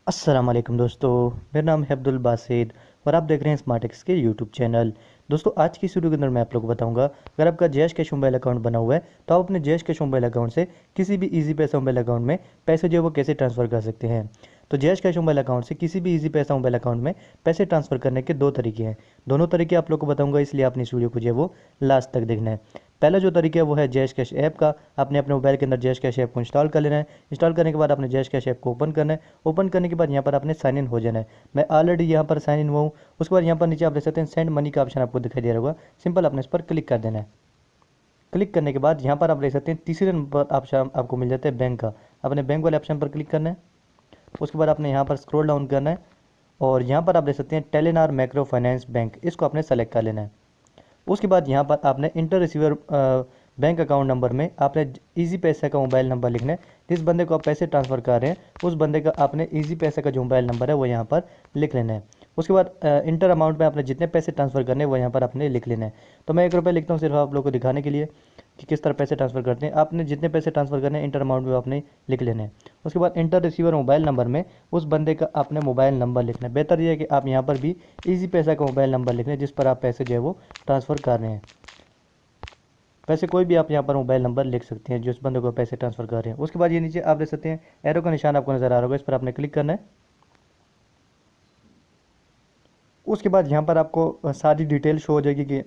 अस्सलाम वालेकुम दोस्तों। मेरा नाम है अब्दुल बासित और आप देख रहे हैं स्मार्टेक्स के यूट्यूब चैनल। दोस्तों, आज की इस वीडियो के अंदर मैं आप लोगों को बताऊंगा, अगर आपका जैश कैश मोबाइल अकाउंट बना हुआ है तो आप अपने जैश कैश मोबाइल अकाउंट से किसी भी इजी पैसा मोबाइल अकाउंट में पैसे जो है वो कैसे ट्रांसफ़र कर सकते हैं। तो जैश कैश मोबाइल अकाउंट से किसी भी इजी पैसा मोबाइल अकाउंट में पैसे ट्रांसफ़र करने के दो तरीके हैं। दोनों तरीके आप लोग को बताऊंगा, इसलिए आपने इस वीडियो को जो है वो लास्ट तक देखना है। पहला जो तरीका है वो है जैश कैश ऐप का। आपने अपने मोबाइल के अंदर जैश कैश ऐप को इंस्टॉल कर लेना है। इंस्टॉल करने के बाद आपने जैश कैश ऐप को ओपन करना है। ओपन करने के बाद यहाँ पर आपने साइन इन हो जाना है। मैं ऑलरेडी यहाँ पर साइन इन हुआ हूँ। उसके बाद यहाँ पर नीचे आप देख सकते हैं सेंड मनी का ऑप्शन आपको दिखाई दे रहा होगा। सिंपल आपने इस पर क्लिक कर देना है। क्लिक करने के बाद यहाँ पर आप देख सकते हैं तीसरे नंबर पर ऑप्शन आपको मिल जाता है बैंक का। अपने बैंक वाले ऑप्शन पर क्लिक करना है। उसके बाद आपने यहाँ पर स्क्रॉल डाउन करना है और यहाँ पर आप देख सकते हैं टेलेनॉर माइक्रो फाइनेंस बैंक, इसको आपने सेलेक्ट कर लेना है। उसके बाद यहाँ पर आपने inter receiver bank account number में आपने इजी पैसा का मोबाइल नंबर लिखना है। जिस बंदे को आप पैसे ट्रांसफ़र कर रहे हैं उस बंदे का आपने इजी पैसा का जो मोबाइल नंबर है वो यहाँ पर लिख लेना है। उसके बाद इंटर अमाउंट में आपने जितने पैसे ट्रांसफ़र करने हैं वो यहाँ पर आपने लिख लेना है। तो मैं 1 रुपये लिखता हूँ सिर्फ आप लोगों को दिखाने के लिए कि किस तरह पैसे ट्रांसफ़र करते हैं। आपने जितने पैसे ट्रांसफ़र करने हैं इंटर अमाउंट में आपने लिख लेने हैं। उसके बाद इंटर रिसीवर मोबाइल नंबर में उस बंदे का आपने मोबाइल नंबर लिखना है। बेहतर यह है कि आप यहाँ पर भी इजी पैसा का मोबाइल नंबर लिख लें जिस पर आप पैसे जो है वो ट्रांसफ़र कर रहे हैं। वैसे कोई भी आप यहाँ पर मोबाइल नंबर लिख सकते हैं जिस बंदे को पैसे ट्रांसफ़र कर रहे हैं। उसके बाद ये नीचे आप देख सकते हैं एरो का निशान आपको नज़र आ रहा होगा, इस पर आपने क्लिक करना है। उसके बाद यहाँ पर आपको सारी डिटेल शो हो जाएगी कि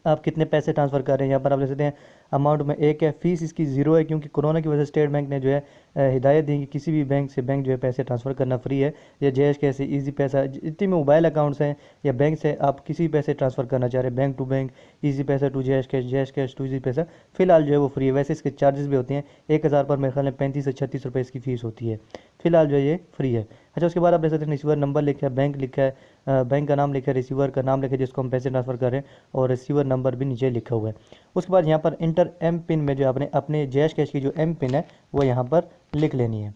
आप कितने पैसे ट्रांसफ़र कर रहे हैं। यहाँ पर आप देख सकते हैं अमाउंट में एक है, फीस इसकी ज़ीरो है क्योंकि कोरोना की वजह से स्टेट बैंक ने जो है हिदायत दी कि किसी भी बैंक से बैंक जो है पैसे ट्रांसफ़र करना फ्री है। या जैश कैसे इजी पैसा जितने भी मोबाइल अकाउंट्स हैं या बैंक से आप किसी भी पैसे ट्रांसफ़र करना चाह रहे हैं, बैंक टू बैंक, इजी पैसा टू जैश कैश टू इजी पैसा, फिलहाल जो है वो फ्री है। वैसे इसके चार्जेस भी होते हैं, 1,000 पर मेरे ख्याल में 35 से 36 रुपये इसकी फ़ीस होती है। फिलहाल जो है ये फ्री है। अच्छा, उसके बाद आप देख सकते हैं रिसीवर नंबर लिखा है, बैंक लिखा है, बैंक का नाम लिखा है, रिसीवर का नाम लिखा है जिसको हम पैसे ट्रांसफ़र कर रहे हैं, और रिसीवर नंबर भी नीचे लिखा हुआ है। उसके बाद यहाँ पर इंटर एम पिन में जो आपने अपने जैश कैश की जो एम पिन है वो यहाँ पर लिख लेनी है।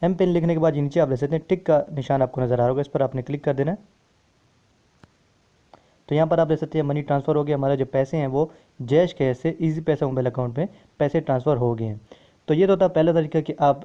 एम पिन लिखने के बाद ये नीचे आप देख सकते हैं टिक का निशान आपको नज़र आ रहा होगा, इस पर आपने क्लिक कर देना है। तो यहाँ पर आप देख सकते हैं मनी ट्रांसफ़र हो गया, हमारे जो पैसे हैं वो जैश कैश से इजी पैसा मोबाइल अकाउंट में पैसे ट्रांसफ़र हो गए हैं। तो ये तो था पहला तरीका कि आप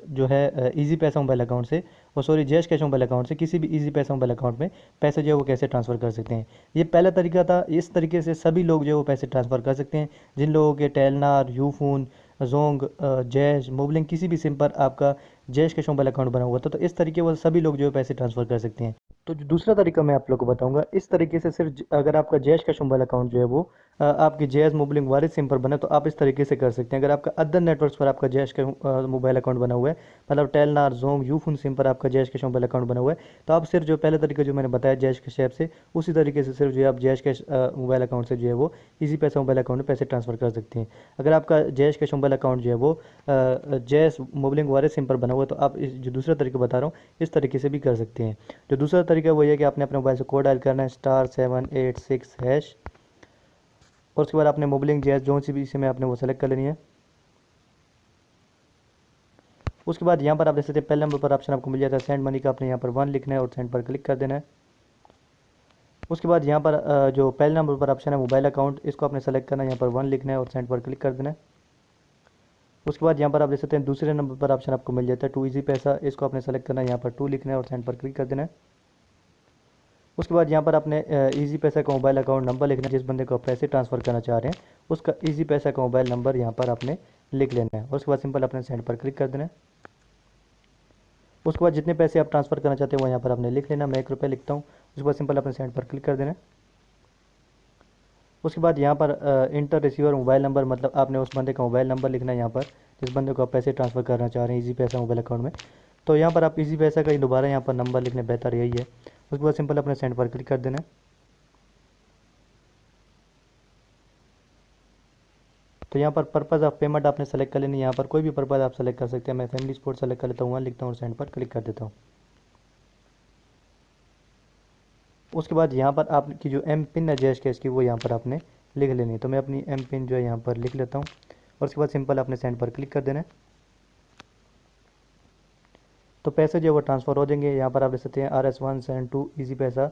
जो है इजी पैसा मोबाइल अकाउंट से, वो sorry Jaish cash mobile account से किसी भी इजी पैसा मोबाइल अकाउंट में पैसे जो है वो कैसे ट्रांसफ़र कर सकते हैं। ये पहला तरीका था। इस तरीके से सभी लोग जो है वो पैसे ट्रांसफ़र कर सकते हैं जिन लोगों के टेलनार, यूफोन, जोंग, जैश, मोबलिंग किसी भी सिम पर आपका जैश कैश मोबाइल अकाउंट बना हुआ था। तो इस तरीके वो सभी लोग जो है पैसे ट्रांसफ़र कर सकते हैं। तो जो दूसरा तरीका मैं आप लोग को बताऊंगा, इस तरीके से सिर्फ अगर आपका जैश कैश मोबाइल अकाउंट जो है वो आपकी जैज़ मोबलिंग वाले सिम पर बना, तो आप इस तरीके से कर सकते हैं। अगर आपका अदर नेटवर्क्स पर आपका जैश का मोबाइल अकाउंट बना हुआ है, मतलब टेलनार, जोंग, यूफोन सिम पर आपका जैश कैश मोबाइल अकाउंट बना हुआ है, तो आप सिर्फ जो पहले तरीका जो मैंने बताया जैश कैश ऐप से, उसी तरीके से सिर्फ जो है आप जैश कैश मोबाइल अकाउंट से जो है वो इजी पैसा मोबाइल अकाउंट में पैसे ट्रांसफ़र कर सकते हैं। अगर आपका जैश कैश मोबाइल अकाउंट जो है वो जैश मोबलिंग वाले सिम पर बना हुआ है, तो आप जो दूसरा तरीका बता रहा हूँ इस तरीके से भी कर सकते हैं। जो दूसरा तरीका वो ये है कि आपने अपने मोबाइल से कोड डायल करना है *786#। और उसके बाद आपने मोबलिंग जैस जो सी भी सिम है आपने वो सेलेक्ट कर लेनी है। उसके बाद यहाँ पर आप देख सकते हैं पहले नंबर पर ऑप्शन आपको मिल जाता है सेंड मनी का, आपने यहाँ पर 1 लिखना है और सेंड पर क्लिक कर देना है। उसके बाद यहाँ पर जो पहले नंबर पर ऑप्शन है मोबाइल अकाउंट, इसको आपने सेलेक्ट करना है, यहाँ पर 1 लिखना है और सेंड पर क्लिक कर देना है। उसके बाद यहाँ पर आप देख सकते हैं दूसरे नंबर पर ऑप्शन आपको मिल जाता है टू इजी पैसा, इसको आपने सेलेक्ट करना है, यहाँ पर 2 लिखना है और सेंड पर क्लिक कर देना है। उसके बाद यहाँ पर आपने इजी पैसा का मोबाइल अकाउंट नंबर लिखना है, जिस बंदे को आप पैसे ट्रांसफ़र करना चाह रहे हैं उसका इजी पैसा का मोबाइल नंबर यहाँ पर आपने लिख लेना है। उसके बाद सिंपल अपने सेंड पर क्लिक कर देना है। उसके बाद जितने पैसे आप ट्रांसफ़र करना चाहते हैं वो यहाँ पर आपने लिख लेना। मैं 1 रुपये लिखता हूँ। उसके बाद सिंपल अपने सेंड पर क्लिक कर देना है। उसके बाद यहाँ पर इंटर रिसीवर मोबाइल नंबर, मतलब आपने उस बंदे का मोबाइल नंबर लिखना है यहाँ पर जिस बंदे को आप पैसे ट्रांसफ़र करना चाह रहे हैं इजी पैसा मोबाइल अकाउंट में। तो यहाँ पर आप इजी पैसा का ही दोबारा यहाँ पर नंबर लिखने, बेहतर यही है। उसके बाद सिंपल अपने सेंड पर क्लिक कर देना है। तो यहाँ पर पर्पज़ ऑफ पेमेंट आपने सेलेक्ट कर लेनी है। यहाँ पर कोई भी पर्पज़ आप सेलेक्ट कर सकते हैं। मैं फैमिली सपोर्ट सेलेक्ट कर लेता हूँ, 1 लिखता हूँ और सेंड पर क्लिक कर देता हूँ। उसके बाद यहाँ पर आपकी जो एम पिन है जैश कैश की वो यहाँ पर आपने लिख लेनी है। तो मैं अपनी एम पिन जो है यहाँ पर लिख लेता हूँ और उसके बाद सिंपल अपने सेंड पर क्लिक कर देना है। तो पैसे जो है वो ट्रांसफ़र हो जाएंगे। यहाँ पर आप देख सकते हैं RS1 सेंड टू ईजी पैसा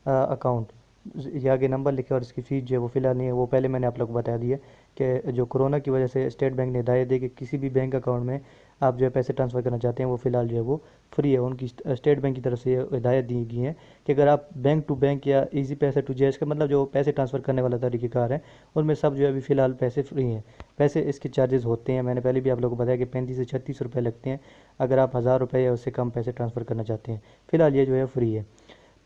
अकाउंट। ये आगे नंबर लिखे और इसकी फ़ीस जो है वो फ़िलहाल नहीं है, वो पहले मैंने आप लोग को बता दिया कि जो कोरोना की वजह से स्टेट बैंक ने हिदायत दी कि किसी भी बैंक अकाउंट में आप जो है पैसे ट्रांसफ़र करना चाहते हैं वो फ़िलहाल जो है वो फ्री है। उनकी स्टेट बैंक की तरफ से ये हिदायत दी गई है कि अगर आप बैंक टू बैंक या इजी पैसे टू जैश का मतलब जो पैसे ट्रांसफ़र करने वाला तरीक़ेकार है उनमें सब जो है अभी फ़िलहाल पैसे फ्री हैं। पैसे इसके चार्जेस होते हैं, मैंने पहले भी आप लोगों को बताया कि 35 से 36 रुपये लगते हैं अगर आप 1000 रुपये या उससे कम पैसे ट्रांसफ़र करना चाहते हैं। फ़िलहाल ये जो है फ्री है।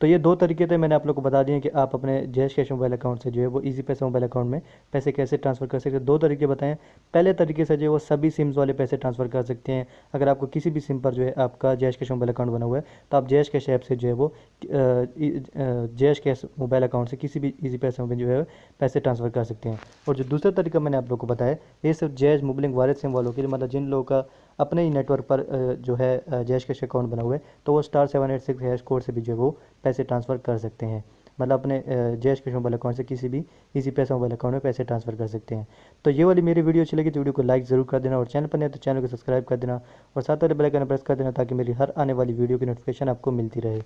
तो ये दो तरीके थे, मैंने आप लोग को बता दिए कि आप अपने जैश कैश मोबाइल अकाउंट से जो है वो इजी पैसे मोबाइल अकाउंट में पैसे कैसे ट्रांसफ़र कर सकते हैं। दो तरीके बताएं। पहले तरीके से जो है वो सभी सिम्स वाले पैसे ट्रांसफ़र कर सकते हैं। अगर आपको किसी भी सिम पर जो है आपका जैश कैश मोबाइल अकाउंट बना हुआ है तो आप जैश कैश ऐप से जो है वो जैश कैश मोबाइल अकाउंट से किसी भी इजी पैसे में जो है पैसे ट्रांसफ़र कर सकते हैं। और जो दूसरा तरीका मैंने आप लोग को बताया ये सिर्फ जैश मोबाइल वायरस सिम वालों के लिए, मतलब जिन लोगों का अपने ही नेटवर्क पर जो है जैश कैश अकाउंट बना हुआ है तो वो *786# कोड से भी जो है वो पैसे ट्रांसफ़र कर सकते हैं। मतलब अपने जैश कैश मोबाइल अकाउंट से किसी भी इजी पैसा मोबाइल अकाउंट में पैसे ट्रांसफ़र कर सकते हैं। तो ये वाली मेरी वीडियो अच्छी लगी तो वीडियो को लाइक ज़रूर कर देना और चैनल पर नहीं तो चैनल को सब्सक्राइब कर देना और साथ वाले बेल आइकन प्रेस कर देना ताकि मेरी हर आने वाली वीडियो की नोटिफिकेशन आपको मिलती रहे।